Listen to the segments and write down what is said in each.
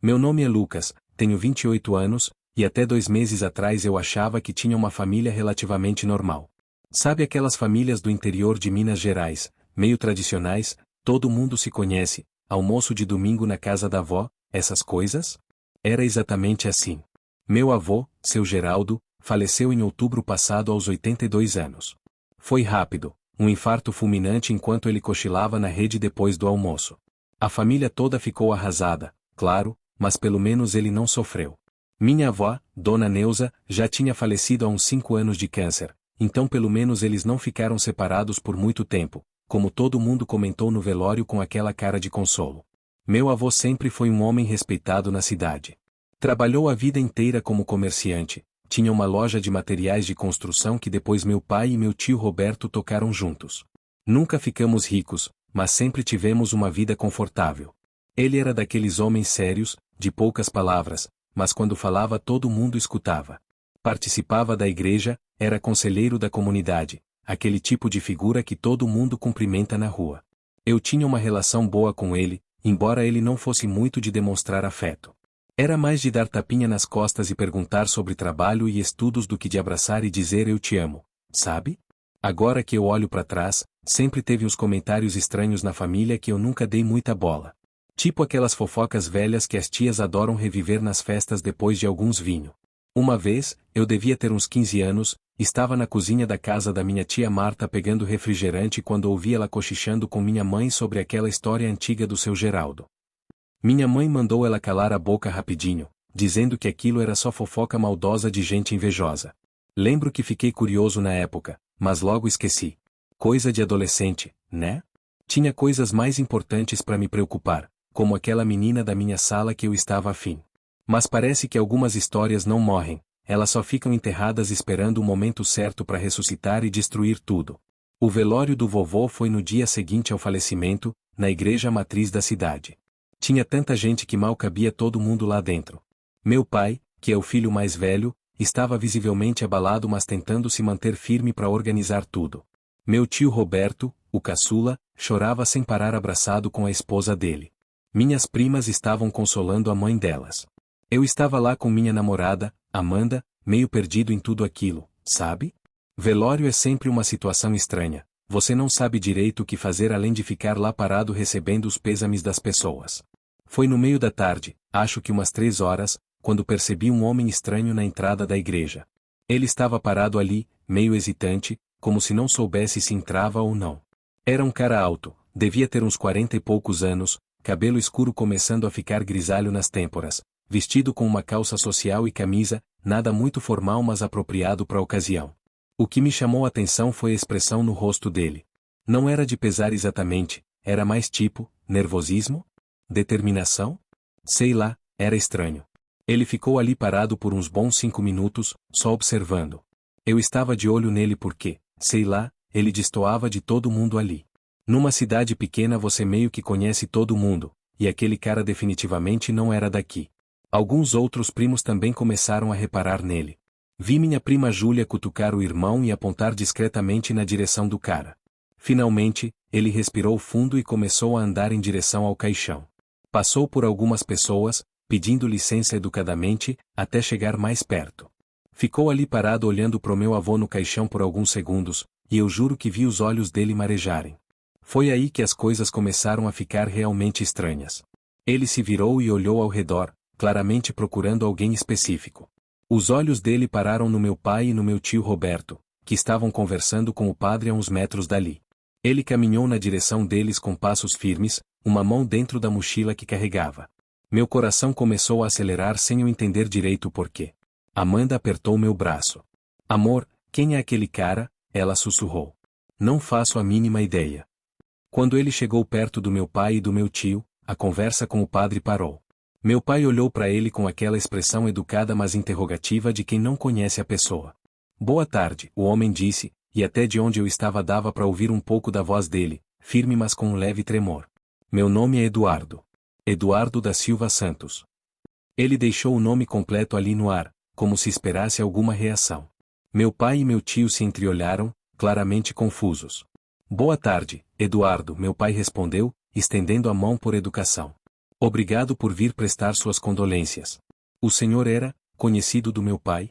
Meu nome é Lucas, tenho 28 anos, e até 2 meses atrás eu achava que tinha uma família relativamente normal. Sabe aquelas famílias do interior de Minas Gerais, meio tradicionais, todo mundo se conhece, almoço de domingo na casa da avó, essas coisas? Era exatamente assim. Meu avô, seu Geraldo, faleceu em outubro passado aos 82 anos. Foi rápido, um infarto fulminante enquanto ele cochilava na rede depois do almoço. A família toda ficou arrasada, claro, mas pelo menos ele não sofreu. Minha avó, Dona Neuza, já tinha falecido há uns 5 anos de câncer, então pelo menos eles não ficaram separados por muito tempo, como todo mundo comentou no velório com aquela cara de consolo. Meu avô sempre foi um homem respeitado na cidade. Trabalhou a vida inteira como comerciante, tinha uma loja de materiais de construção que depois meu pai e meu tio Roberto tocaram juntos. Nunca ficamos ricos, mas sempre tivemos uma vida confortável. Ele era daqueles homens sérios, de poucas palavras, mas quando falava todo mundo escutava. Participava da igreja, era conselheiro da comunidade, aquele tipo de figura que todo mundo cumprimenta na rua. Eu tinha uma relação boa com ele, embora ele não fosse muito de demonstrar afeto. Era mais de dar tapinha nas costas e perguntar sobre trabalho e estudos do que de abraçar e dizer eu te amo, sabe? Agora que eu olho para trás, sempre teve uns comentários estranhos na família que eu nunca dei muita bola. Tipo aquelas fofocas velhas que as tias adoram reviver nas festas depois de alguns vinhos. Uma vez, eu devia ter uns 15 anos, estava na cozinha da casa da minha tia Marta pegando refrigerante quando ouvi ela cochichando com minha mãe sobre aquela história antiga do seu Geraldo. Minha mãe mandou ela calar a boca rapidinho, dizendo que aquilo era só fofoca maldosa de gente invejosa. Lembro que fiquei curioso na época, mas logo esqueci. Coisa de adolescente, né? Tinha coisas mais importantes para me preocupar, como aquela menina da minha sala que eu estava afim. Mas parece que algumas histórias não morrem, elas só ficam enterradas esperando o momento certo para ressuscitar e destruir tudo. O velório do vovô foi no dia seguinte ao falecimento, na igreja matriz da cidade. Tinha tanta gente que mal cabia todo mundo lá dentro. Meu pai, que é o filho mais velho, estava visivelmente abalado mas tentando se manter firme para organizar tudo. Meu tio Roberto, o caçula, chorava sem parar abraçado com a esposa dele. Minhas primas estavam consolando a mãe delas. Eu estava lá com minha namorada, Amanda, meio perdido em tudo aquilo, sabe? Velório é sempre uma situação estranha, você não sabe direito o que fazer além de ficar lá parado recebendo os pêsames das pessoas. Foi no meio da tarde, acho que umas 3 horas, quando percebi um homem estranho na entrada da igreja. Ele estava parado ali, meio hesitante, como se não soubesse se entrava ou não. Era um cara alto, devia ter uns 40 e poucos anos, cabelo escuro começando a ficar grisalho nas têmporas, vestido com uma calça social e camisa, nada muito formal mas apropriado para a ocasião. O que me chamou a atenção foi a expressão no rosto dele. Não era de pesar exatamente, era mais tipo, nervosismo? Determinação? Sei lá, era estranho. Ele ficou ali parado por uns bons 5 minutos, só observando. Eu estava de olho nele porque, sei lá, ele destoava de todo mundo ali. Numa cidade pequena você meio que conhece todo mundo, e aquele cara definitivamente não era daqui. Alguns outros primos também começaram a reparar nele. Vi minha prima Júlia cutucar o irmão e apontar discretamente na direção do cara. Finalmente, ele respirou fundo e começou a andar em direção ao caixão. Passou por algumas pessoas, pedindo licença educadamente, até chegar mais perto. Ficou ali parado olhando pro meu avô no caixão por alguns segundos, e eu juro que vi os olhos dele marejarem. Foi aí que as coisas começaram a ficar realmente estranhas. Ele se virou e olhou ao redor, claramente procurando alguém específico. Os olhos dele pararam no meu pai e no meu tio Roberto, que estavam conversando com o padre a uns metros dali. Ele caminhou na direção deles com passos firmes, uma mão dentro da mochila que carregava. Meu coração começou a acelerar sem eu entender direito o porquê. Amanda apertou meu braço. Amor, quem é aquele cara? Ela sussurrou. Não faço a mínima ideia. Quando ele chegou perto do meu pai e do meu tio, a conversa com o padre parou. Meu pai olhou para ele com aquela expressão educada mas interrogativa de quem não conhece a pessoa. Boa tarde, o homem disse, e até de onde eu estava dava para ouvir um pouco da voz dele, firme mas com um leve tremor. Meu nome é Eduardo. Eduardo da Silva Santos. Ele deixou o nome completo ali no ar, como se esperasse alguma reação. Meu pai e meu tio se entreolharam, claramente confusos. Boa tarde, Eduardo, meu pai respondeu, estendendo a mão por educação. Obrigado por vir prestar suas condolências. O senhor era conhecido do meu pai?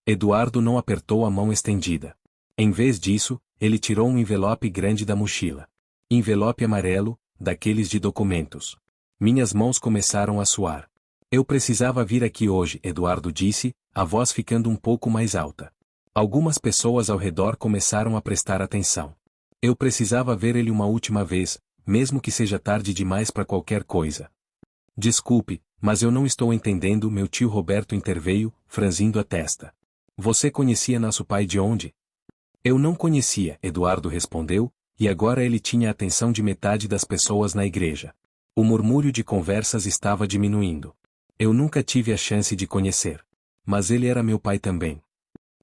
Eduardo não apertou a mão estendida. Em vez disso, ele tirou um envelope grande da mochila. Envelope amarelo, daqueles de documentos. Minhas mãos começaram a suar. Eu precisava vir aqui hoje, Eduardo disse, a voz ficando um pouco mais alta. Algumas pessoas ao redor começaram a prestar atenção. Eu precisava ver ele uma última vez, mesmo que seja tarde demais para qualquer coisa. Desculpe, mas eu não estou entendendo, meu tio Roberto interveio, franzindo a testa. Você conhecia nosso pai de onde? Eu não conhecia, Eduardo respondeu, e agora ele tinha a atenção de metade das pessoas na igreja. O murmúrio de conversas estava diminuindo. Eu nunca tive a chance de conhecer. Mas ele era meu pai também.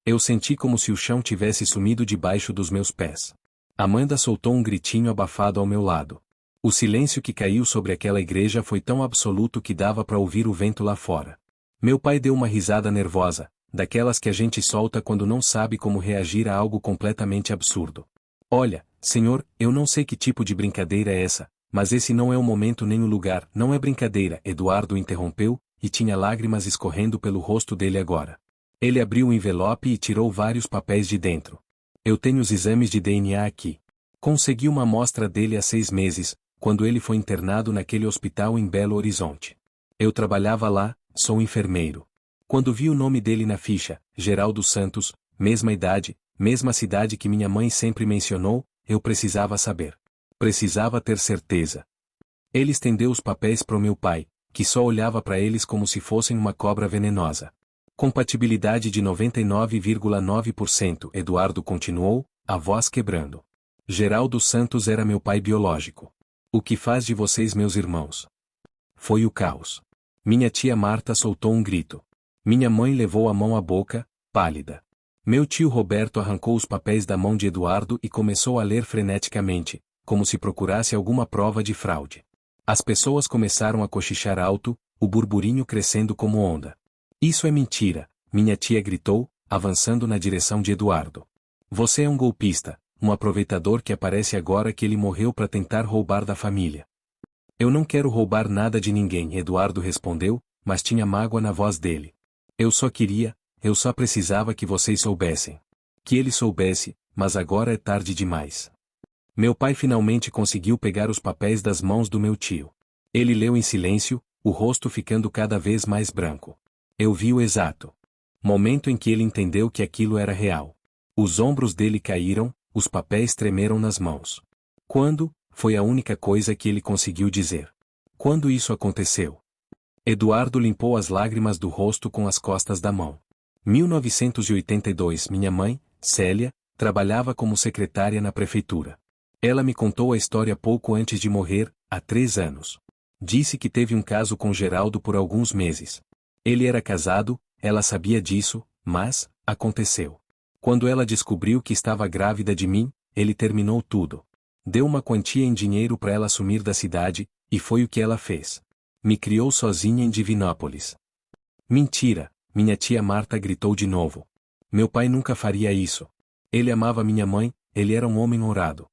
Eu senti como se o chão tivesse sumido debaixo dos meus pés. Amanda soltou um gritinho abafado ao meu lado. O silêncio que caiu sobre aquela igreja foi tão absoluto que dava para ouvir o vento lá fora. Meu pai deu uma risada nervosa, daquelas que a gente solta quando não sabe como reagir a algo completamente absurdo. Olha, senhor, eu não sei que tipo de brincadeira é essa, mas esse não é o momento nem o lugar. Não é brincadeira, Eduardo interrompeu, e tinha lágrimas escorrendo pelo rosto dele agora. Ele abriu o envelope e tirou vários papéis de dentro. Eu tenho os exames de DNA aqui. Consegui uma amostra dele há 6 meses, quando ele foi internado naquele hospital em Belo Horizonte. Eu trabalhava lá, sou enfermeiro. Quando vi o nome dele na ficha, Geraldo Santos, mesma idade, mesma cidade que minha mãe sempre mencionou, eu precisava saber. Precisava ter certeza. Ele estendeu os papéis para o meu pai, que só olhava para eles como se fossem uma cobra venenosa. Compatibilidade de 99,9%, Eduardo continuou, a voz quebrando. Geraldo Santos era meu pai biológico. O que faz de vocês meus irmãos? Foi o caos. Minha tia Marta soltou um grito. Minha mãe levou a mão à boca, pálida. Meu tio Roberto arrancou os papéis da mão de Eduardo e começou a ler freneticamente, como se procurasse alguma prova de fraude. As pessoas começaram a cochichar alto, o burburinho crescendo como onda. Isso é mentira, minha tia gritou, avançando na direção de Eduardo. Você é um golpista, um aproveitador que aparece agora que ele morreu para tentar roubar da família. Eu não quero roubar nada de ninguém, Eduardo respondeu, mas tinha mágoa na voz dele. Eu só precisava que vocês soubessem. Que ele soubesse, mas agora é tarde demais. Meu pai finalmente conseguiu pegar os papéis das mãos do meu tio. Ele leu em silêncio, o rosto ficando cada vez mais branco. Eu vi o exato momento em que ele entendeu que aquilo era real. Os ombros dele caíram, os papéis tremeram nas mãos. Quando? Foi a única coisa que ele conseguiu dizer. Quando isso aconteceu? Eduardo limpou as lágrimas do rosto com as costas da mão. 1982. Minha mãe, Célia, trabalhava como secretária na prefeitura. Ela me contou a história pouco antes de morrer, há 3 anos. Disse que teve um caso com Geraldo por alguns meses. Ele era casado, ela sabia disso, mas aconteceu. Quando ela descobriu que estava grávida de mim, ele terminou tudo. Deu uma quantia em dinheiro para ela sumir da cidade, e foi o que ela fez. Me criou sozinha em Divinópolis. Mentira, minha tia Marta gritou de novo. Meu pai nunca faria isso. Ele amava minha mãe, ele era um homem honrado.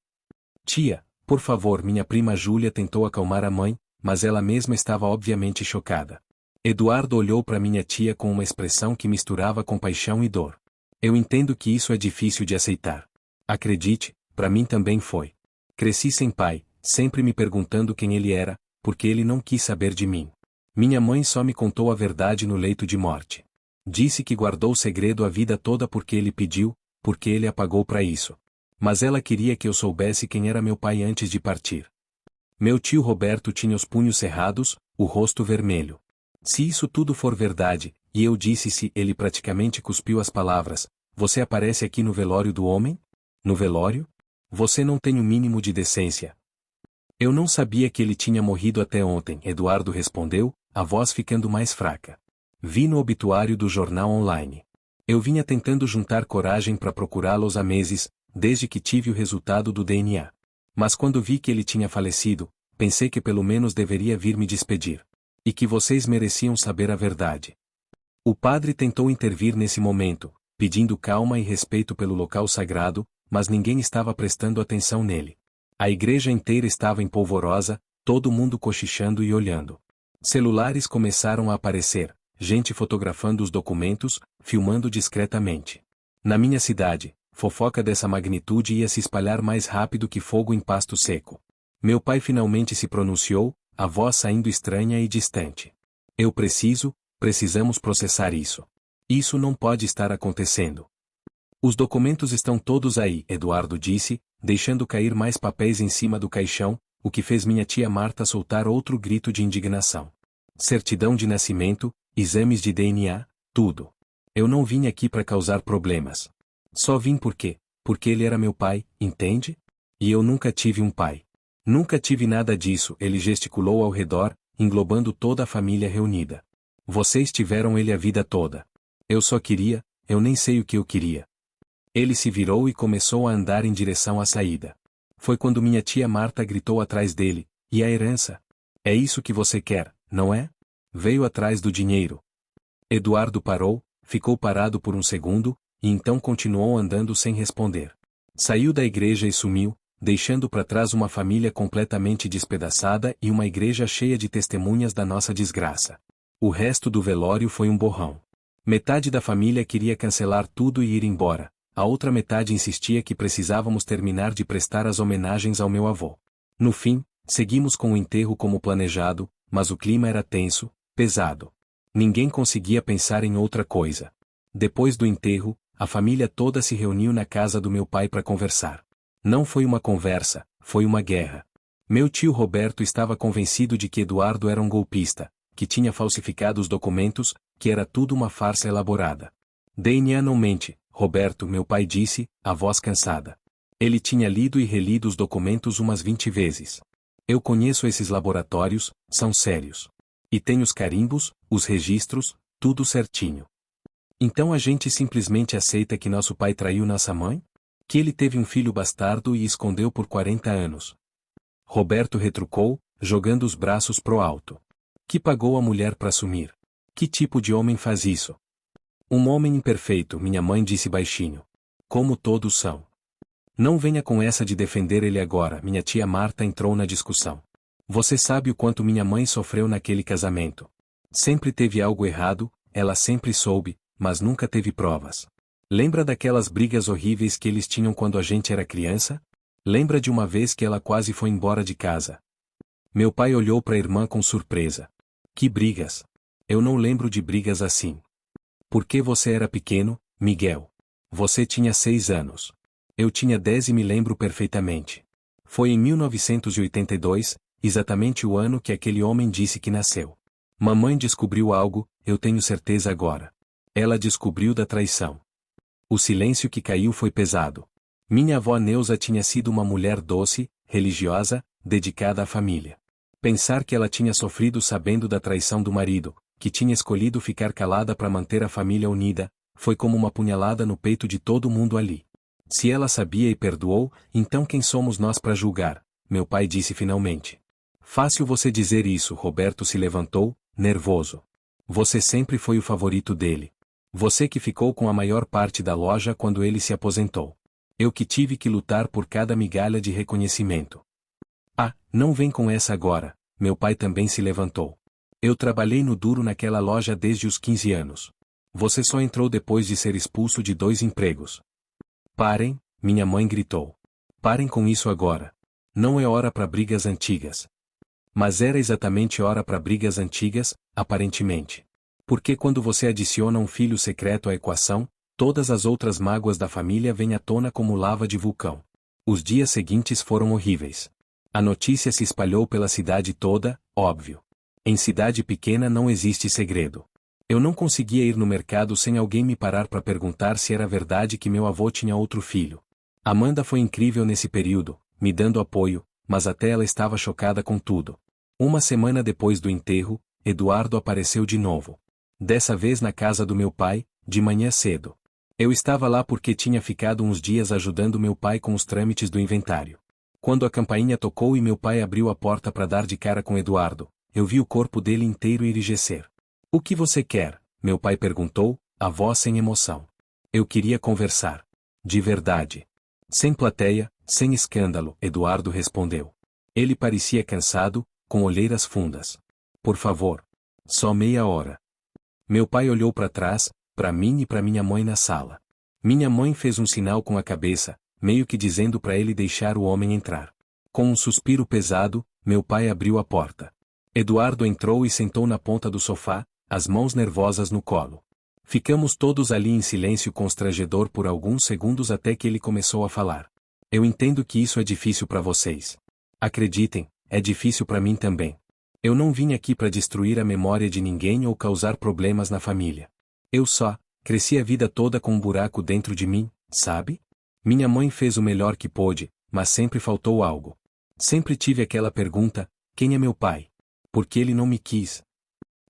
Tia, por favor, minha prima Júlia tentou acalmar a mãe, mas ela mesma estava obviamente chocada. Eduardo olhou para minha tia com uma expressão que misturava compaixão e dor. Eu entendo que isso é difícil de aceitar. Acredite, para mim também foi. Cresci sem pai, sempre me perguntando quem ele era, porque ele não quis saber de mim. Minha mãe só me contou a verdade no leito de morte. Disse que guardou o segredo a vida toda porque ele pediu, porque ele a pagou para isso. Mas ela queria que eu soubesse quem era meu pai antes de partir. Meu tio Roberto tinha os punhos cerrados, o rosto vermelho. Se isso tudo for verdade, e eu disse se ele praticamente cuspiu as palavras, você aparece aqui no velório do homem? No velório? Você não tem o mínimo de decência. Eu não sabia que ele tinha morrido até ontem, Eduardo respondeu, a voz ficando mais fraca. Vi no obituário do jornal online. Eu vinha tentando juntar coragem para procurá-los há meses, desde que tive o resultado do DNA. Mas quando vi que ele tinha falecido, pensei que pelo menos deveria vir me despedir. E que vocês mereciam saber a verdade. O padre tentou intervir nesse momento, pedindo calma e respeito pelo local sagrado, mas ninguém estava prestando atenção nele. A igreja inteira estava em polvorosa, Todo mundo cochichando e olhando. Celulares começaram a aparecer, gente fotografando os documentos, filmando discretamente. Na minha cidade, fofoca dessa magnitude ia se espalhar mais rápido que fogo em pasto seco. Meu pai finalmente se pronunciou, a voz saindo estranha e distante. Precisamos processar isso. Isso não pode estar acontecendo. Os documentos estão todos aí, Eduardo disse, deixando cair mais papéis em cima do caixão, o que fez minha tia Marta soltar outro grito de indignação. Certidão de nascimento, exames de DNA, tudo. Eu não vim aqui para causar problemas. Só vim porque ele era meu pai, entende? E eu nunca tive um pai. Nunca tive nada disso, ele gesticulou ao redor, englobando toda a família reunida. Vocês tiveram ele a vida toda. Eu só queria, eu nem sei o que eu queria. Ele se virou e começou a andar em direção à saída. Foi quando minha tia Marta gritou atrás dele, e a herança? É isso que você quer, não é? Veio atrás do dinheiro. Eduardo parou, ficou parado por um segundo, e então continuou andando sem responder. Saiu da igreja e sumiu, deixando para trás uma família completamente despedaçada e uma igreja cheia de testemunhas da nossa desgraça. O resto do velório foi um borrão. Metade da família queria cancelar tudo e ir embora. A outra metade insistia que precisávamos terminar de prestar as homenagens ao meu avô. No fim, seguimos com o enterro como planejado, mas o clima era tenso, pesado. Ninguém conseguia pensar em outra coisa. Depois do enterro, a família toda se reuniu na casa do meu pai para conversar. Não foi uma conversa, foi uma guerra. Meu tio Roberto estava convencido de que Eduardo era um golpista, que tinha falsificado os documentos, que era tudo uma farsa elaborada. DNA não mente, Roberto, meu pai disse, a voz cansada. Ele tinha lido e relido os documentos umas 20 vezes. Eu conheço esses laboratórios, são sérios. E tem os carimbos, os registros, tudo certinho. Então a gente simplesmente aceita que nosso pai traiu nossa mãe? Que ele teve um filho bastardo e escondeu por 40 anos. Roberto retrucou, jogando os braços pro alto. Que pagou a mulher para sumir. Que tipo de homem faz isso? Um homem imperfeito, minha mãe disse baixinho. Como todos são. Não venha com essa de defender ele agora, minha tia Marta entrou na discussão. Você sabe o quanto minha mãe sofreu naquele casamento. Sempre teve algo errado, ela sempre soube, mas nunca teve provas. Lembra daquelas brigas horríveis que eles tinham quando a gente era criança? Lembra de uma vez que ela quase foi embora de casa? Meu pai olhou para a irmã com surpresa. Que brigas? Eu não lembro de brigas assim. Porque você era pequeno, Miguel. Você tinha 6 anos. Eu tinha 10 e me lembro perfeitamente. Foi em 1982, exatamente o ano que aquele homem disse que nasceu. Mamãe descobriu algo, eu tenho certeza agora. Ela descobriu da traição. O silêncio que caiu foi pesado. Minha avó Neuza tinha sido uma mulher doce, religiosa, dedicada à família. Pensar que ela tinha sofrido sabendo da traição do marido, que tinha escolhido ficar calada para manter a família unida, foi como uma punhalada no peito de todo mundo ali. Se ela sabia e perdoou, então quem somos nós para julgar? Meu pai disse finalmente. Fácil você dizer isso, Roberto se levantou, nervoso. Você sempre foi o favorito dele. Você que ficou com a maior parte da loja quando ele se aposentou. Eu que tive que lutar por cada migalha de reconhecimento. Ah, não vem com essa agora, meu pai também se levantou. Eu trabalhei no duro naquela loja desde os 15 anos. Você só entrou depois de ser expulso de 2 empregos. Parem, minha mãe gritou. Parem com isso agora. Não é hora para brigas antigas. Mas era exatamente hora para brigas antigas, aparentemente. Porque quando você adiciona um filho secreto à equação, todas as outras mágoas da família vêm à tona como lava de vulcão. Os dias seguintes foram horríveis. A notícia se espalhou pela cidade toda, óbvio. Em cidade pequena não existe segredo. Eu não conseguia ir no mercado sem alguém me parar para perguntar se era verdade que meu avô tinha outro filho. Amanda foi incrível nesse período, me dando apoio, mas até ela estava chocada com tudo. Uma semana depois do enterro, Eduardo apareceu de novo. Dessa vez na casa do meu pai, de manhã cedo. Eu estava lá porque tinha ficado uns dias ajudando meu pai com os trâmites do inventário. Quando a campainha tocou e meu pai abriu a porta para dar de cara com Eduardo, eu vi o corpo dele inteiro enrijecer. O que você quer? Meu pai perguntou, a voz sem emoção. Eu queria conversar. De verdade. Sem plateia, sem escândalo, Eduardo respondeu. Ele parecia cansado, com olheiras fundas. Por favor. Só meia hora. Meu pai olhou para trás, para mim e para minha mãe na sala. Minha mãe fez um sinal com a cabeça, meio que dizendo para ele deixar o homem entrar. Com um suspiro pesado, meu pai abriu a porta. Eduardo entrou e sentou na ponta do sofá, as mãos nervosas no colo. Ficamos todos ali em silêncio constrangedor por alguns segundos até que ele começou a falar. Eu entendo que isso é difícil para vocês. Acreditem, é difícil para mim também. Eu não vim aqui para destruir a memória de ninguém ou causar problemas na família. Eu só cresci a vida toda com um buraco dentro de mim, sabe? Minha mãe fez o melhor que pôde, mas sempre faltou algo. Sempre tive aquela pergunta: quem é meu pai? Por que ele não me quis?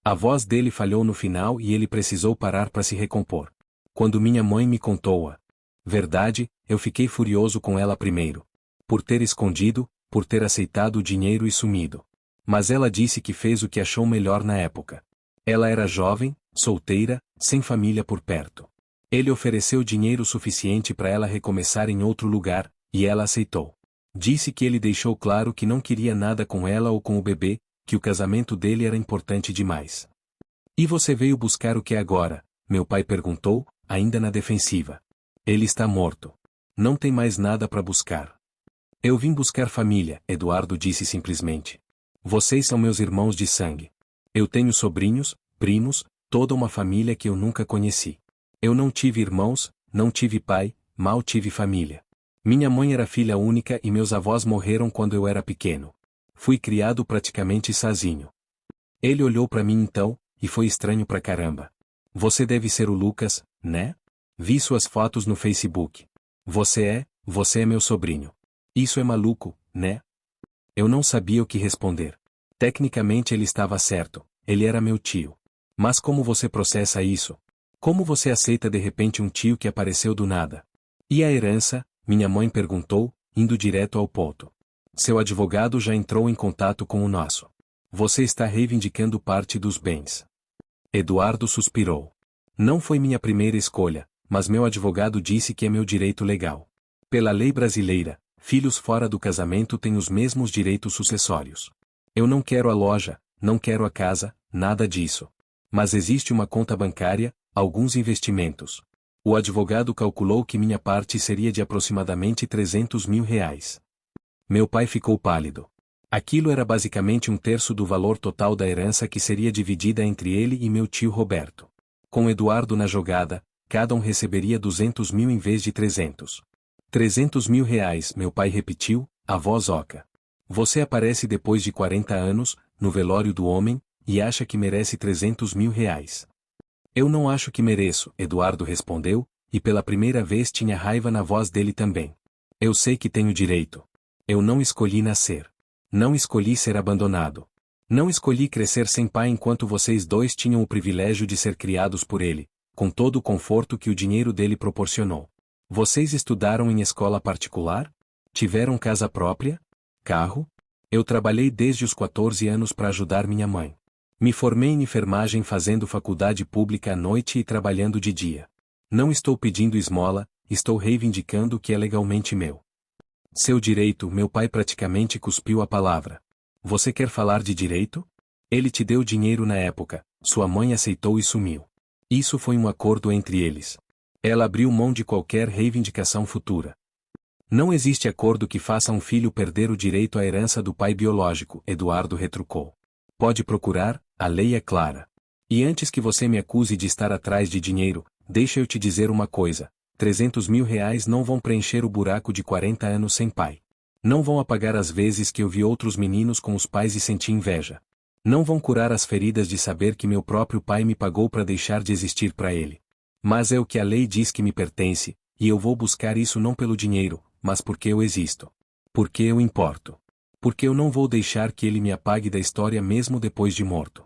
A voz dele falhou no final e ele precisou parar para se recompor. Quando minha mãe me contou a verdade, eu fiquei furioso com ela primeiro. Por ter escondido, por ter aceitado o dinheiro e sumido. Mas ela disse que fez o que achou melhor na época. Ela era jovem, solteira, sem família por perto. Ele ofereceu dinheiro suficiente para ela recomeçar em outro lugar, e ela aceitou. Disse que ele deixou claro que não queria nada com ela ou com o bebê, que o casamento dele era importante demais. E você veio buscar o que agora? Meu pai perguntou, ainda na defensiva. Ele está morto. Não tem mais nada para buscar. Eu vim buscar família, Eduardo disse simplesmente. Vocês são meus irmãos de sangue. Eu tenho sobrinhos, primos, toda uma família que eu nunca conheci. Eu não tive irmãos, não tive pai, mal tive família. Minha mãe era filha única e meus avós morreram quando eu era pequeno. Fui criado praticamente sozinho. Ele olhou para mim então, e foi estranho pra caramba. Você deve ser o Lucas, né? Vi suas fotos no Facebook. Você é meu sobrinho. Isso é maluco, né? Eu não sabia o que responder. Tecnicamente ele estava certo, ele era meu tio. Mas como você processa isso? Como você aceita de repente um tio que apareceu do nada? E a herança? Minha mãe perguntou, indo direto ao ponto. Seu advogado já entrou em contato com o nosso. Você está reivindicando parte dos bens. Eduardo suspirou. Não foi minha primeira escolha, mas meu advogado disse que é meu direito legal. Pela lei brasileira, filhos fora do casamento têm os mesmos direitos sucessórios. Eu não quero a loja, não quero a casa, nada disso. Mas existe uma conta bancária, alguns investimentos. O advogado calculou que minha parte seria de aproximadamente R$300 mil. Meu pai ficou pálido. Aquilo era basicamente um terço do valor total da herança que seria dividida entre ele e meu tio Roberto. Com Eduardo na jogada, cada um receberia 200 mil em vez de 300. 300 mil reais, meu pai repetiu, a voz oca. Você aparece depois de 40 anos, no velório do homem, e acha que merece 300 mil reais. Eu não acho que mereço, Eduardo respondeu, e pela primeira vez tinha raiva na voz dele também. Eu sei que tenho direito. Eu não escolhi nascer. Não escolhi ser abandonado. Não escolhi crescer sem pai enquanto vocês dois tinham o privilégio de ser criados por ele, com todo o conforto que o dinheiro dele proporcionou. Vocês estudaram em escola particular? Tiveram casa própria? Carro? Eu trabalhei desde os 14 anos para ajudar minha mãe. Me formei em enfermagem fazendo faculdade pública à noite e trabalhando de dia. Não estou pedindo esmola, estou reivindicando o que é legalmente meu. Seu direito, meu pai praticamente cuspiu a palavra. Você quer falar de direito? Ele te deu dinheiro na época, sua mãe aceitou e sumiu. Isso foi um acordo entre eles. Ela abriu mão de qualquer reivindicação futura. Não existe acordo que faça um filho perder o direito à herança do pai biológico, Eduardo retrucou. Pode procurar, a lei é clara. E antes que você me acuse de estar atrás de dinheiro, deixa eu te dizer uma coisa. 300 mil reais não vão preencher o buraco de 40 anos sem pai. Não vão apagar as vezes que eu vi outros meninos com os pais e senti inveja. Não vão curar as feridas de saber que meu próprio pai me pagou para deixar de existir para ele. Mas é o que a lei diz que me pertence, e eu vou buscar isso não pelo dinheiro, mas porque eu existo. Porque eu importo. Porque eu não vou deixar que ele me apague da história mesmo depois de morto.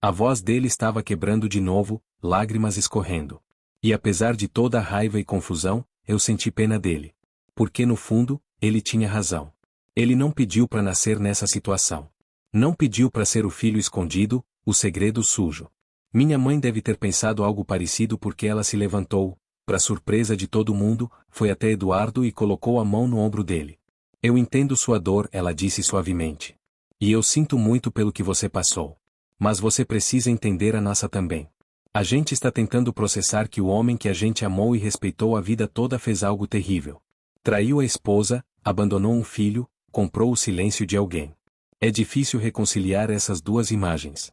A voz dele estava quebrando de novo, lágrimas escorrendo. E apesar de toda a raiva e confusão, eu senti pena dele. Porque no fundo, ele tinha razão. Ele não pediu para nascer nessa situação. Não pediu para ser o filho escondido, o segredo sujo. Minha mãe deve ter pensado algo parecido porque ela se levantou, para surpresa de todo mundo, foi até Eduardo e colocou a mão no ombro dele. Eu entendo sua dor, ela disse suavemente. E eu sinto muito pelo que você passou. Mas você precisa entender a nossa também. A gente está tentando processar que o homem que a gente amou e respeitou a vida toda fez algo terrível. Traiu a esposa, abandonou um filho, comprou o silêncio de alguém. É difícil reconciliar essas duas imagens.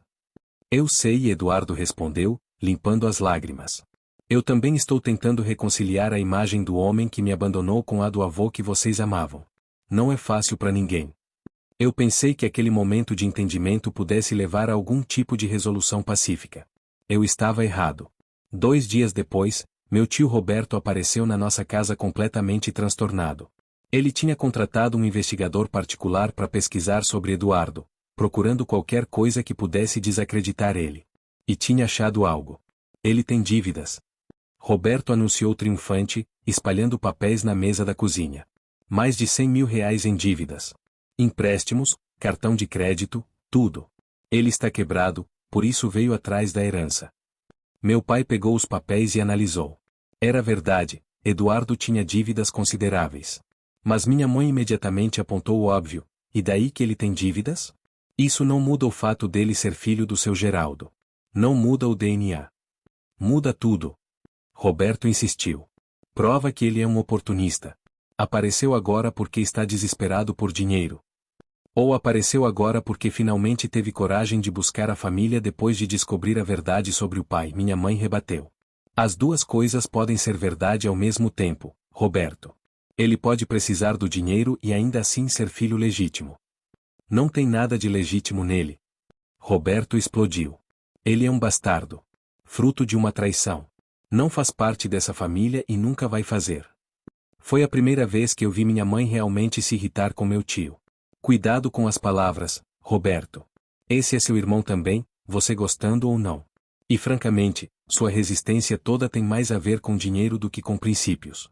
Eu sei, Eduardo respondeu, limpando as lágrimas. Eu também estou tentando reconciliar a imagem do homem que me abandonou com a do avô que vocês amavam. Não é fácil para ninguém. Eu pensei que aquele momento de entendimento pudesse levar a algum tipo de resolução pacífica. Eu estava errado. 2 dias depois, meu tio Roberto apareceu na nossa casa completamente transtornado. Ele tinha contratado um investigador particular para pesquisar sobre Eduardo, procurando qualquer coisa que pudesse desacreditar ele. E tinha achado algo. Ele tem dívidas. Roberto anunciou triunfante, espalhando papéis na mesa da cozinha. Mais de 100 mil reais em dívidas. Empréstimos, cartão de crédito, tudo. Ele está quebrado, por isso veio atrás da herança. Meu pai pegou os papéis e analisou. Era verdade, Eduardo tinha dívidas consideráveis. Mas minha mãe imediatamente apontou o óbvio, e daí que ele tem dívidas? Isso não muda o fato dele ser filho do seu Geraldo. Não muda o DNA. Muda tudo. Roberto insistiu. Prova que ele é um oportunista. Apareceu agora porque está desesperado por dinheiro. Ou apareceu agora porque finalmente teve coragem de buscar a família depois de descobrir a verdade sobre o pai. Minha mãe rebateu. As duas coisas podem ser verdade ao mesmo tempo, Roberto. Ele pode precisar do dinheiro e ainda assim ser filho legítimo. Não tem nada de legítimo nele. Roberto explodiu. Ele é um bastardo. Fruto de uma traição. Não faz parte dessa família e nunca vai fazer. Foi a primeira vez que eu vi minha mãe realmente se irritar com meu tio. Cuidado com as palavras, Roberto. Esse é seu irmão também, você gostando ou não. E francamente, sua resistência toda tem mais a ver com dinheiro do que com princípios.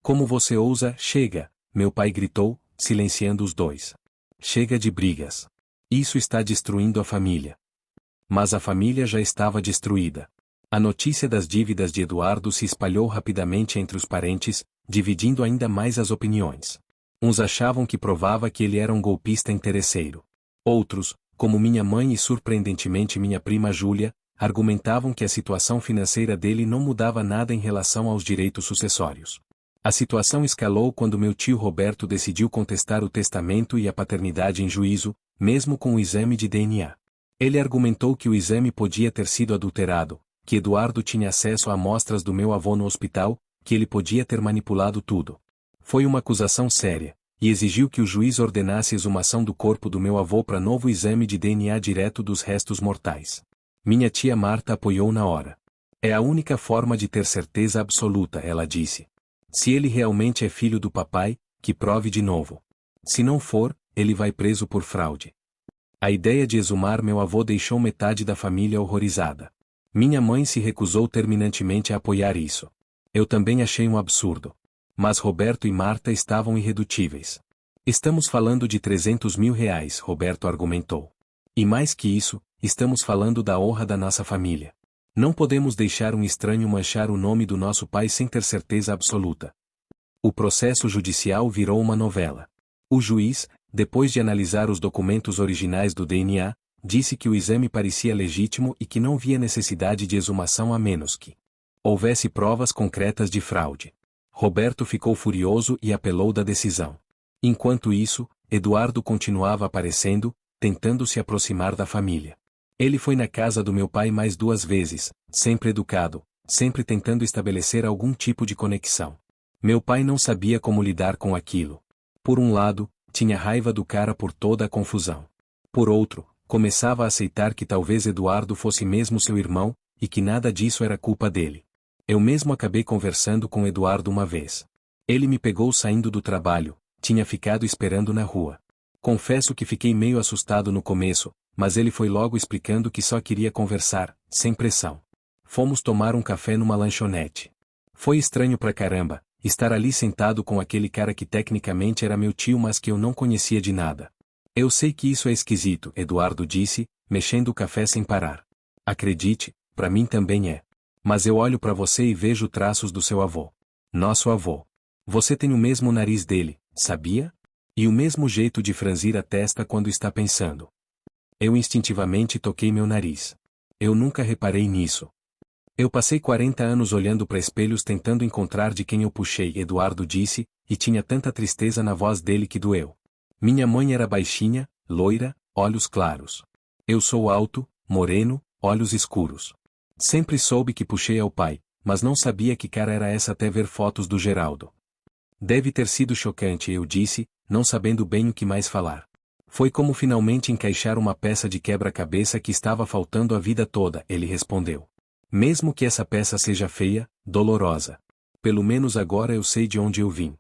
Como você ousa, chega, meu pai gritou, silenciando os dois. Chega de brigas. Isso está destruindo a família. Mas a família já estava destruída. A notícia das dívidas de Eduardo se espalhou rapidamente entre os parentes, dividindo ainda mais as opiniões. Uns achavam que provava que ele era um golpista interesseiro. Outros, como minha mãe e surpreendentemente minha prima Júlia, argumentavam que a situação financeira dele não mudava nada em relação aos direitos sucessórios. A situação escalou quando meu tio Roberto decidiu contestar o testamento e a paternidade em juízo, mesmo com o exame de DNA. Ele argumentou que o exame podia ter sido adulterado, que Eduardo tinha acesso a amostras do meu avô no hospital, que ele podia ter manipulado tudo. Foi uma acusação séria, e exigiu que o juiz ordenasse exumação do corpo do meu avô para novo exame de DNA direto dos restos mortais. Minha tia Marta apoiou na hora. É a única forma de ter certeza absoluta, ela disse. Se ele realmente é filho do papai, que prove de novo. Se não for, ele vai preso por fraude. A ideia de exumar meu avô deixou metade da família horrorizada. Minha mãe se recusou terminantemente a apoiar isso. Eu também achei um absurdo. Mas Roberto e Marta estavam irredutíveis. Estamos falando de 300 mil reais, Roberto argumentou. E mais que isso, estamos falando da honra da nossa família. Não podemos deixar um estranho manchar o nome do nosso pai sem ter certeza absoluta. O processo judicial virou uma novela. O juiz, depois de analisar os documentos originais do DNA, disse que o exame parecia legítimo e que não via necessidade de exumação a menos que houvesse provas concretas de fraude. Roberto ficou furioso e apelou da decisão. Enquanto isso, Eduardo continuava aparecendo, tentando se aproximar da família. Ele foi na casa do meu pai mais 2 vezes, sempre educado, sempre tentando estabelecer algum tipo de conexão. Meu pai não sabia como lidar com aquilo. Por um lado, tinha raiva do cara por toda a confusão. Por outro, começava a aceitar que talvez Eduardo fosse mesmo seu irmão, e que nada disso era culpa dele. Eu mesmo acabei conversando com Eduardo uma vez. Ele me pegou saindo do trabalho, tinha ficado esperando na rua. Confesso que fiquei meio assustado no começo, mas ele foi logo explicando que só queria conversar, sem pressão. Fomos tomar um café numa lanchonete. Foi estranho pra caramba, estar ali sentado com aquele cara que tecnicamente era meu tio mas que eu não conhecia de nada. Eu sei que isso é esquisito, Eduardo disse, mexendo o café sem parar. Acredite, pra mim também é. Mas eu olho pra você e vejo traços do seu avô. Nosso avô. Você tem o mesmo nariz dele, sabia? E o mesmo jeito de franzir a testa quando está pensando. Eu instintivamente toquei meu nariz. Eu nunca reparei nisso. Eu passei 40 anos olhando para espelhos tentando encontrar de quem eu puxei, Eduardo disse, e tinha tanta tristeza na voz dele que doeu. Minha mãe era baixinha, loira, olhos claros. Eu sou alto, moreno, olhos escuros. Sempre soube que puxei ao pai, mas não sabia que cara era essa até ver fotos do Geraldo. Deve ter sido chocante, eu disse, não sabendo bem o que mais falar. Foi como finalmente encaixar uma peça de quebra-cabeça que estava faltando a vida toda, ele respondeu. Mesmo que essa peça seja feia, dolorosa. Pelo menos agora eu sei de onde eu vim.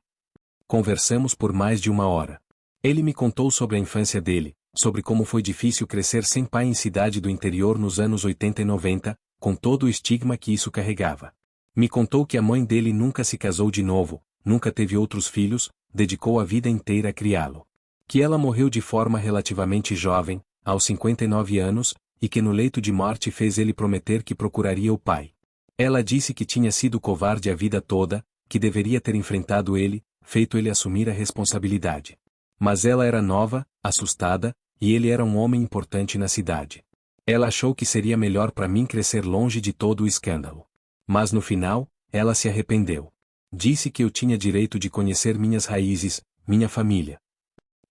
Conversamos por mais de 1 hora. Ele me contou sobre a infância dele, sobre como foi difícil crescer sem pai em cidade do interior nos anos 80 e 90, com todo o estigma que isso carregava. Me contou que a mãe dele nunca se casou de novo, nunca teve outros filhos, dedicou a vida inteira a criá-lo. Que ela morreu de forma relativamente jovem, aos 59 anos, e que no leito de morte fez ele prometer que procuraria o pai. Ela disse que tinha sido covarde a vida toda, que deveria ter enfrentado ele, feito ele assumir a responsabilidade. Mas ela era nova, assustada, e ele era um homem importante na cidade. Ela achou que seria melhor para mim crescer longe de todo o escândalo. Mas no final, ela se arrependeu. Disse que eu tinha direito de conhecer minhas raízes, minha família.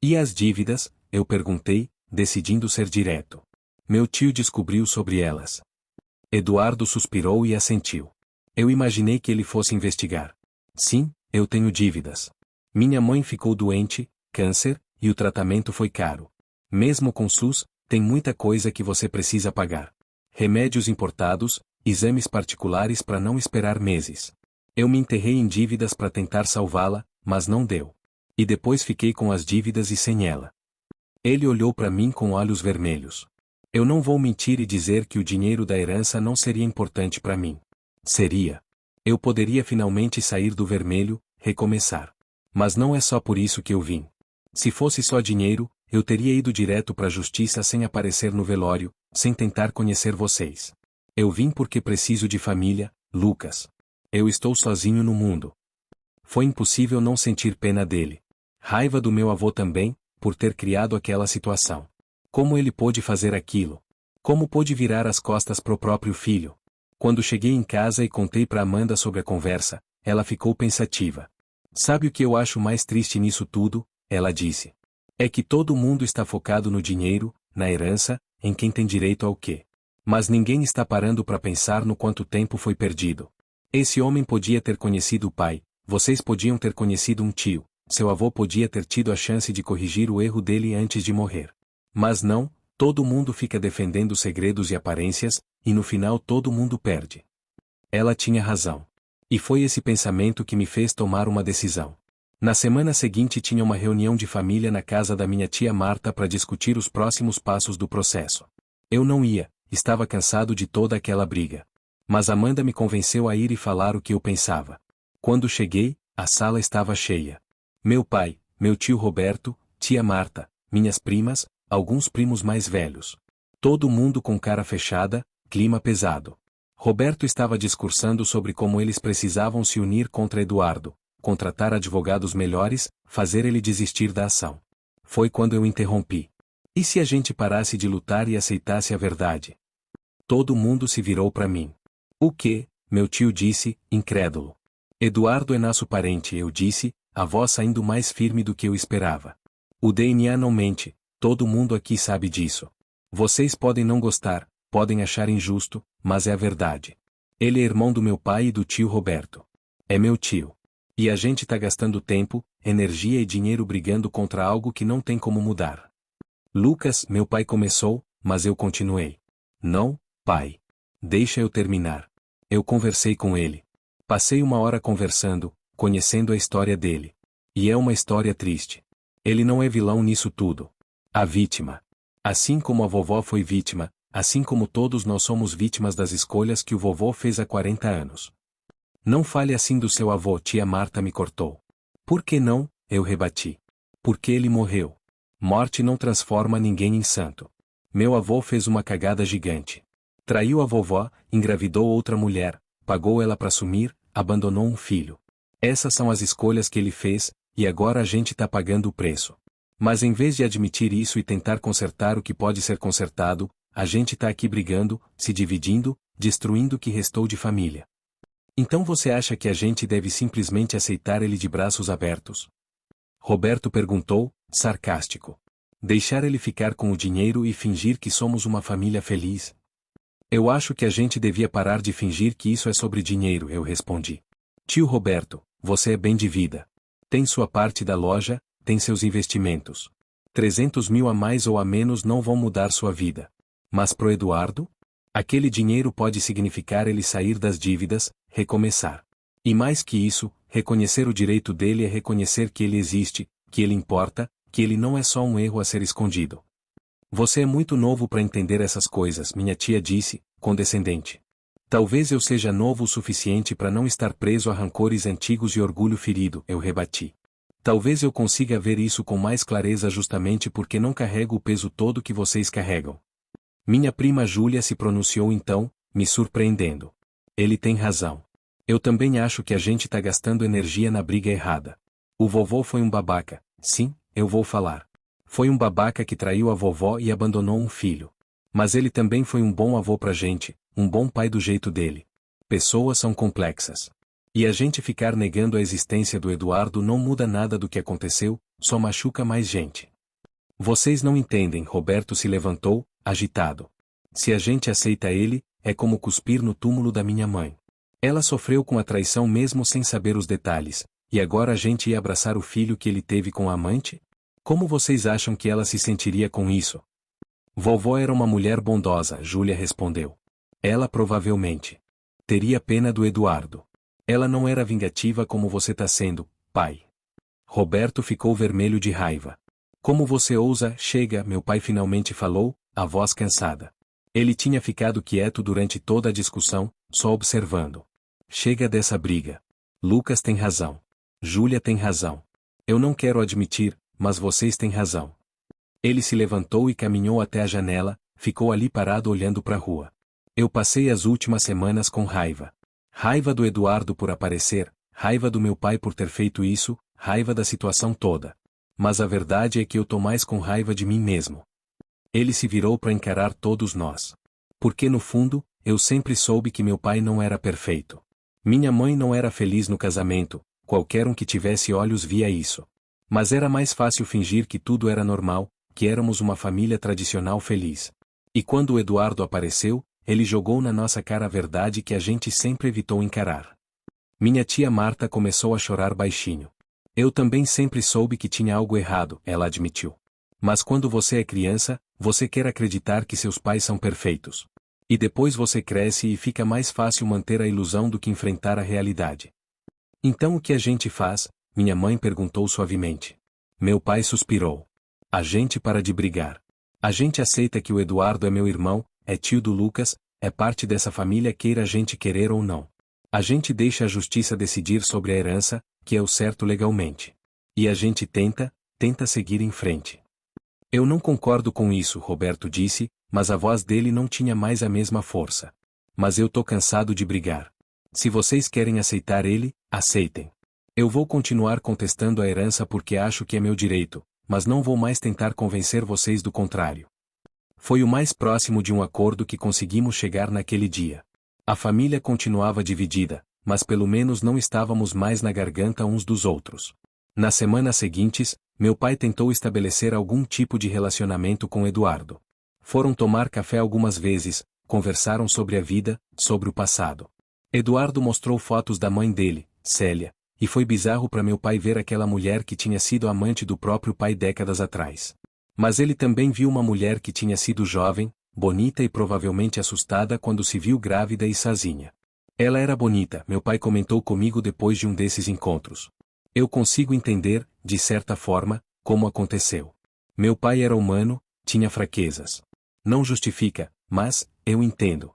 E as dívidas? Eu perguntei, decidindo ser direto. Meu tio descobriu sobre elas. Eduardo suspirou e assentiu. Eu imaginei que ele fosse investigar. Sim, eu tenho dívidas. Minha mãe ficou doente, câncer, e o tratamento foi caro. Mesmo com SUS, tem muita coisa que você precisa pagar. Remédios importados, exames particulares para não esperar meses. Eu me enterrei em dívidas para tentar salvá-la, mas não deu. E depois fiquei com as dívidas e sem ela. Ele olhou para mim com olhos vermelhos. Eu não vou mentir e dizer que o dinheiro da herança não seria importante para mim. Seria. Eu poderia finalmente sair do vermelho, recomeçar. Mas não é só por isso que eu vim. Se fosse só dinheiro, eu teria ido direto para a justiça sem aparecer no velório, sem tentar conhecer vocês. Eu vim porque preciso de família, Lucas. Eu estou sozinho no mundo. Foi impossível não sentir pena dele. Raiva do meu avô também, por ter criado aquela situação. Como ele pôde fazer aquilo? Como pôde virar as costas pro próprio filho? Quando cheguei em casa e contei para Amanda sobre a conversa, ela ficou pensativa. Sabe o que eu acho mais triste nisso tudo? Ela disse. É que todo mundo está focado no dinheiro, na herança, em quem tem direito ao quê. Mas ninguém está parando para pensar no quanto tempo foi perdido. Esse homem podia ter conhecido o pai, vocês podiam ter conhecido um tio, seu avô podia ter tido a chance de corrigir o erro dele antes de morrer. Mas não, todo mundo fica defendendo segredos e aparências, e no final todo mundo perde. Ela tinha razão. E foi esse pensamento que me fez tomar uma decisão. Na semana seguinte tinha uma reunião de família na casa da minha tia Marta para discutir os próximos passos do processo. Eu não ia, estava cansado de toda aquela briga. Mas Amanda me convenceu a ir e falar o que eu pensava. Quando cheguei, a sala estava cheia. Meu pai, meu tio Roberto, tia Marta, minhas primas, alguns primos mais velhos. Todo mundo com cara fechada, clima pesado. Roberto estava discursando sobre como eles precisavam se unir contra Eduardo, contratar advogados melhores, fazer ele desistir da ação. Foi quando eu interrompi. E se a gente parasse de lutar e aceitasse a verdade? Todo mundo se virou para mim. O quê? Meu tio disse, incrédulo. Eduardo é nosso parente, eu disse, a voz saindo mais firme do que eu esperava. O DNA não mente, todo mundo aqui sabe disso. Vocês podem não gostar, podem achar injusto, mas é a verdade. Ele é irmão do meu pai e do tio Roberto. É meu tio. E a gente tá gastando tempo, energia e dinheiro brigando contra algo que não tem como mudar. Lucas, meu pai começou, mas eu continuei. Não, pai. Deixa eu terminar. Eu conversei com ele. Passei 1 hora conversando, conhecendo a história dele. E é uma história triste. Ele não é vilão nisso tudo. A vítima. Assim como a vovó foi vítima, assim como todos nós somos vítimas das escolhas que o vovô fez há 40 anos. Não fale assim do seu avô, tia Marta me cortou. Por que não? Eu rebati. Porque ele morreu. Morte não transforma ninguém em santo. Meu avô fez uma cagada gigante. Traiu a vovó, engravidou outra mulher, pagou ela para sumir, abandonou um filho. Essas são as escolhas que ele fez, e agora a gente tá pagando o preço. Mas em vez de admitir isso e tentar consertar o que pode ser consertado, a gente tá aqui brigando, se dividindo, destruindo o que restou de família. Então você acha que a gente deve simplesmente aceitar ele de braços abertos? Roberto perguntou, sarcástico. Deixar ele ficar com o dinheiro e fingir que somos uma família feliz? Eu acho que a gente devia parar de fingir que isso é sobre dinheiro, eu respondi. Tio Roberto, você é bem de vida. Tem sua parte da loja, tem seus investimentos. 300 mil a mais ou a menos não vão mudar sua vida. Mas pro Eduardo? Aquele dinheiro pode significar ele sair das dívidas, recomeçar. E mais que isso, reconhecer o direito dele é reconhecer que ele existe, que ele importa, que ele não é só um erro a ser escondido. Você é muito novo para entender essas coisas, minha tia disse, condescendente. Talvez eu seja novo o suficiente para não estar preso a rancores antigos e orgulho ferido, eu rebati. Talvez eu consiga ver isso com mais clareza justamente porque não carrego o peso todo que vocês carregam. Minha prima Júlia se pronunciou então, me surpreendendo. Ele tem razão. Eu também acho que a gente tá gastando energia na briga errada. O vovô foi um babaca, sim, eu vou falar. Foi um babaca que traiu a vovó e abandonou um filho. Mas ele também foi um bom avô pra gente, um bom pai do jeito dele. Pessoas são complexas. E a gente ficar negando a existência do Eduardo não muda nada do que aconteceu, só machuca mais gente. Vocês não entendem, Roberto se levantou, agitado. Se a gente aceita ele, é como cuspir no túmulo da minha mãe. Ela sofreu com a traição mesmo sem saber os detalhes, e agora a gente ia abraçar o filho que ele teve com a amante? Como vocês acham que ela se sentiria com isso? Vovó era uma mulher bondosa, Júlia respondeu. Ela provavelmente teria pena do Eduardo. Ela não era vingativa como você tá sendo, pai. Roberto ficou vermelho de raiva. Como você ousa, chega, meu pai finalmente falou, a voz cansada. Ele tinha ficado quieto durante toda a discussão, só observando. Chega dessa briga. Lucas tem razão. Júlia tem razão. Eu não quero admitir, mas vocês têm razão. Ele se levantou e caminhou até a janela, ficou ali parado olhando para a rua. Eu passei as últimas semanas com raiva. Raiva do Eduardo por aparecer, raiva do meu pai por ter feito isso, raiva da situação toda. Mas a verdade é que eu tô mais com raiva de mim mesmo. Ele se virou para encarar todos nós. Porque no fundo, eu sempre soube que meu pai não era perfeito. Minha mãe não era feliz no casamento, qualquer um que tivesse olhos via isso. Mas era mais fácil fingir que tudo era normal, que éramos uma família tradicional feliz. E quando o Eduardo apareceu, ele jogou na nossa cara a verdade que a gente sempre evitou encarar. Minha tia Marta começou a chorar baixinho. Eu também sempre soube que tinha algo errado, ela admitiu. Mas quando você é criança, você quer acreditar que seus pais são perfeitos. E depois você cresce e fica mais fácil manter a ilusão do que enfrentar a realidade. Então o que a gente faz? Minha mãe perguntou suavemente. Meu pai suspirou. A gente para de brigar. A gente aceita que o Eduardo é meu irmão, é tio do Lucas, é parte dessa família queira a gente querer ou não. A gente deixa a justiça decidir sobre a herança, que é o certo legalmente. E a gente tenta seguir em frente. Eu não concordo com isso, Roberto disse, mas a voz dele não tinha mais a mesma força. Mas eu tô cansado de brigar. Se vocês querem aceitar ele, aceitem. Eu vou continuar contestando a herança porque acho que é meu direito, mas não vou mais tentar convencer vocês do contrário. Foi o mais próximo de um acordo que conseguimos chegar naquele dia. A família continuava dividida, mas pelo menos não estávamos mais na garganta uns dos outros. Nas semanas seguintes, meu pai tentou estabelecer algum tipo de relacionamento com Eduardo. Foram tomar café algumas vezes, conversaram sobre a vida, sobre o passado. Eduardo mostrou fotos da mãe dele, Célia, e foi bizarro para meu pai ver aquela mulher que tinha sido amante do próprio pai décadas atrás. Mas ele também viu uma mulher que tinha sido jovem, bonita e provavelmente assustada quando se viu grávida e sozinha. Ela era bonita, meu pai comentou comigo depois de um desses encontros. Eu consigo entender, de certa forma, como aconteceu. Meu pai era humano, tinha fraquezas. Não justifica, mas, eu entendo.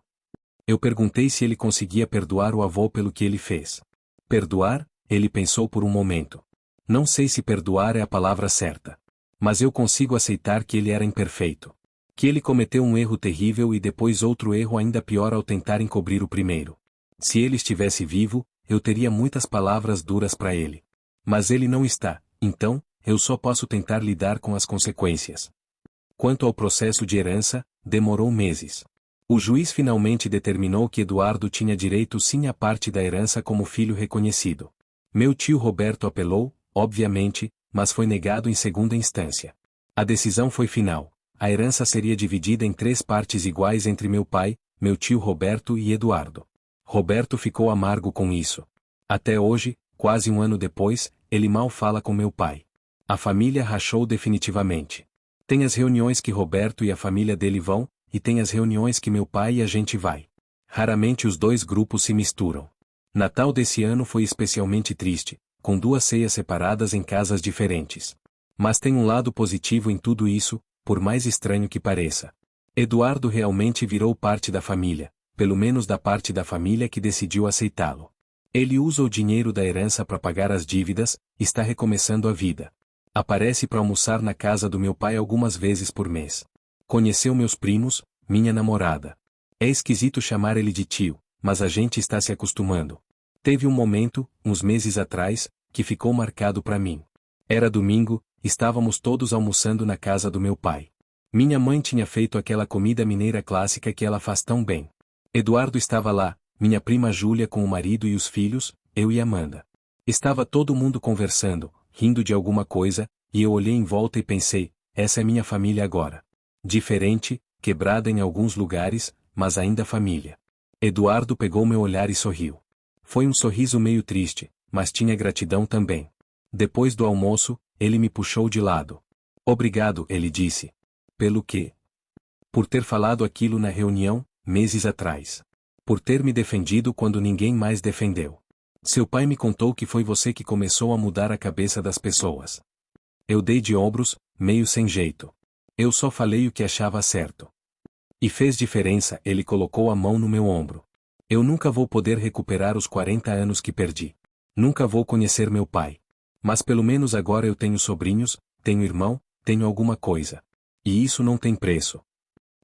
Eu perguntei se ele conseguia perdoar o avô pelo que ele fez. Perdoar? Ele pensou por um momento. Não sei se perdoar é a palavra certa. Mas eu consigo aceitar que ele era imperfeito. Que ele cometeu um erro terrível e depois outro erro ainda pior ao tentar encobrir o primeiro. Se ele estivesse vivo, eu teria muitas palavras duras para ele. Mas ele não está, Então, eu só posso tentar lidar com as consequências. Quanto ao processo de herança, demorou meses. O juiz finalmente determinou que Eduardo tinha direito sim à parte da herança como filho reconhecido. Meu tio Roberto apelou, obviamente, mas foi negado em segunda instância. A decisão foi final. A herança seria dividida em 3 partes iguais entre meu pai, meu tio Roberto e Eduardo. Roberto ficou amargo com isso. Até hoje, quase um ano depois, ele mal fala com meu pai. A família rachou definitivamente. Tem as reuniões que Roberto e a família dele vão, e tem as reuniões que meu pai e a gente vai. Raramente os 2 grupos se misturam. Natal desse ano foi especialmente triste, com 2 ceias separadas em casas diferentes. Mas tem um lado positivo em tudo isso, por mais estranho que pareça. Eduardo realmente virou parte da família, pelo menos da parte da família que decidiu aceitá-lo. Ele usa o dinheiro da herança para pagar as dívidas, está recomeçando a vida. Aparece para almoçar na casa do meu pai algumas vezes por mês. Conheceu meus primos, minha namorada. É esquisito chamar ele de tio, mas a gente está se acostumando. Teve um momento, uns meses atrás, que ficou marcado para mim. Era domingo, estávamos todos almoçando na casa do meu pai. Minha mãe tinha feito aquela comida mineira clássica que ela faz tão bem. Eduardo estava lá, minha prima Júlia com o marido e os filhos, eu e Amanda. Estava todo mundo conversando, rindo de alguma coisa, e eu olhei em volta e pensei, essa é minha família agora. Diferente, quebrada em alguns lugares, mas ainda família. Eduardo pegou meu olhar e sorriu. Foi um sorriso meio triste, mas tinha gratidão também. Depois do almoço, ele me puxou de lado. Obrigado, ele disse. Pelo quê? Por ter falado aquilo na reunião, meses atrás. Por ter me defendido quando ninguém mais defendeu. Seu pai me contou que foi você que começou a mudar a cabeça das pessoas. Eu dei de ombros, meio sem jeito. Eu só falei o que achava certo. E fez diferença, ele colocou a mão no meu ombro. Eu nunca vou poder recuperar os 40 anos que perdi. Nunca vou conhecer meu pai. Mas pelo menos agora eu tenho sobrinhos, tenho irmão, tenho alguma coisa. E isso não tem preço.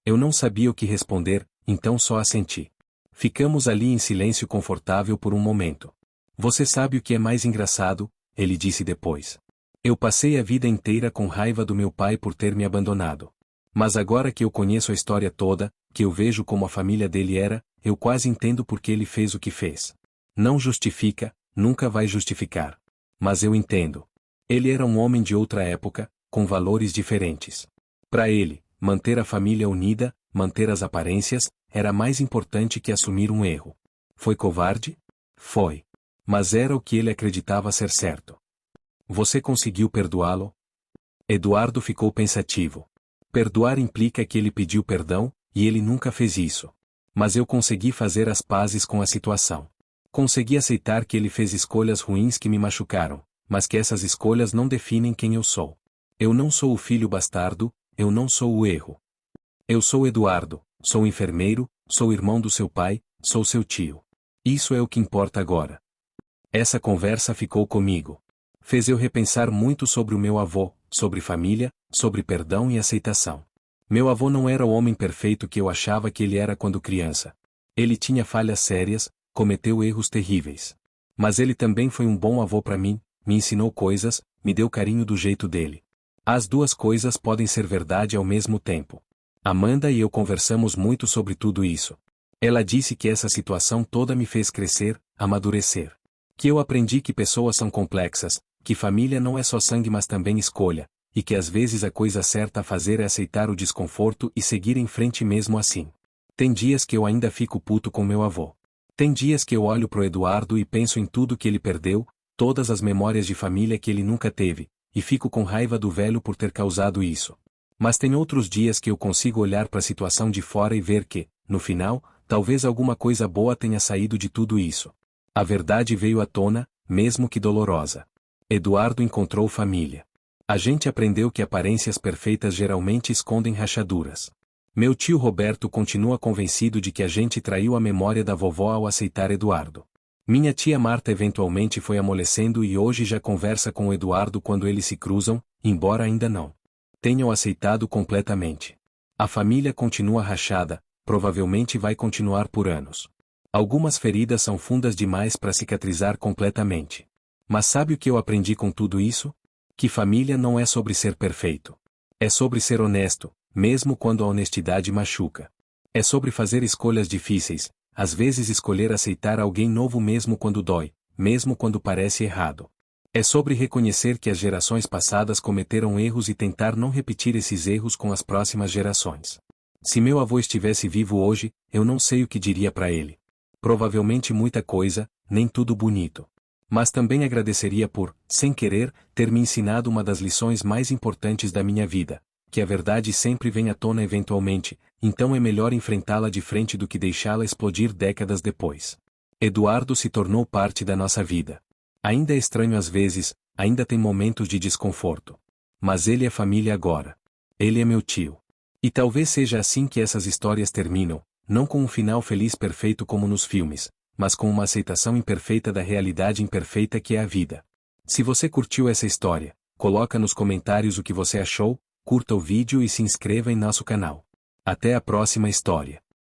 Eu não sabia o que responder, então só assenti. Ficamos ali em silêncio confortável por um momento. Você sabe o que é mais engraçado? Ele disse depois. Eu passei a vida inteira com raiva do meu pai por ter me abandonado. Mas agora que eu conheço a história toda, que eu vejo como a família dele era, eu quase entendo por que ele fez o que fez. Não justifica, nunca vai justificar. Mas eu entendo. Ele era um homem de outra época, com valores diferentes. Para ele, manter a família unida, manter as aparências, era mais importante que assumir um erro. Foi covarde? Foi. Mas era o que ele acreditava ser certo. Você conseguiu perdoá-lo? Eduardo ficou pensativo. Perdoar implica que ele pediu perdão, e ele nunca fez isso. Mas eu consegui fazer as pazes com a situação. Consegui aceitar que ele fez escolhas ruins que me machucaram, mas que essas escolhas não definem quem eu sou. Eu não sou o filho bastardo, eu não sou o erro. Eu sou Eduardo, sou enfermeiro, sou irmão do seu pai, sou seu tio. Isso é o que importa agora. Essa conversa ficou comigo. Fez eu repensar muito sobre o meu avô, sobre família, sobre perdão e aceitação. Meu avô não era o homem perfeito que eu achava que ele era quando criança. Ele tinha falhas sérias, cometeu erros terríveis. Mas ele também foi um bom avô para mim, me ensinou coisas, me deu carinho do jeito dele. As 2 coisas podem ser verdade ao mesmo tempo. Amanda e eu conversamos muito sobre tudo isso. Ela disse que essa situação toda me fez crescer, amadurecer. Que eu aprendi que pessoas são complexas, que família não é só sangue mas também escolha, e que às vezes a coisa certa a fazer é aceitar o desconforto e seguir em frente mesmo assim. Tem dias que eu ainda fico puto com meu avô. Tem dias que eu olho pro Eduardo e penso em tudo que ele perdeu, todas as memórias de família que ele nunca teve, e fico com raiva do velho por ter causado isso. Mas tem outros dias que eu consigo olhar para a situação de fora e ver que, no final, talvez alguma coisa boa tenha saído de tudo isso. A verdade veio à tona, mesmo que dolorosa. Eduardo encontrou família. A gente aprendeu que aparências perfeitas geralmente escondem rachaduras. Meu tio Roberto continua convencido de que a gente traiu a memória da vovó ao aceitar Eduardo. Minha tia Marta eventualmente foi amolecendo e hoje já conversa com o Eduardo quando eles se cruzam, embora ainda não tenham aceitado completamente. A família continua rachada, provavelmente vai continuar por anos. Algumas feridas são fundas demais para cicatrizar completamente. Mas sabe o que eu aprendi com tudo isso? Que família não é sobre ser perfeito. É sobre ser honesto, mesmo quando a honestidade machuca. É sobre fazer escolhas difíceis, às vezes escolher aceitar alguém novo mesmo quando dói, mesmo quando parece errado. É sobre reconhecer que as gerações passadas cometeram erros e tentar não repetir esses erros com as próximas gerações. Se meu avô estivesse vivo hoje, eu não sei o que diria para ele. Provavelmente muita coisa, nem tudo bonito. Mas também agradeceria por, sem querer, ter me ensinado uma das lições mais importantes da minha vida, que a verdade sempre vem à tona eventualmente, então é melhor enfrentá-la de frente do que deixá-la explodir décadas depois. Eduardo se tornou parte da nossa vida. Ainda é estranho às vezes, ainda tem momentos de desconforto. Mas ele é família agora. Ele é meu tio. E talvez seja assim que essas histórias terminam, não com um final feliz perfeito como nos filmes, mas com uma aceitação imperfeita da realidade imperfeita que é a vida. Se você curtiu essa história, coloca nos comentários o que você achou, curta o vídeo e se inscreva em nosso canal. Até a próxima história.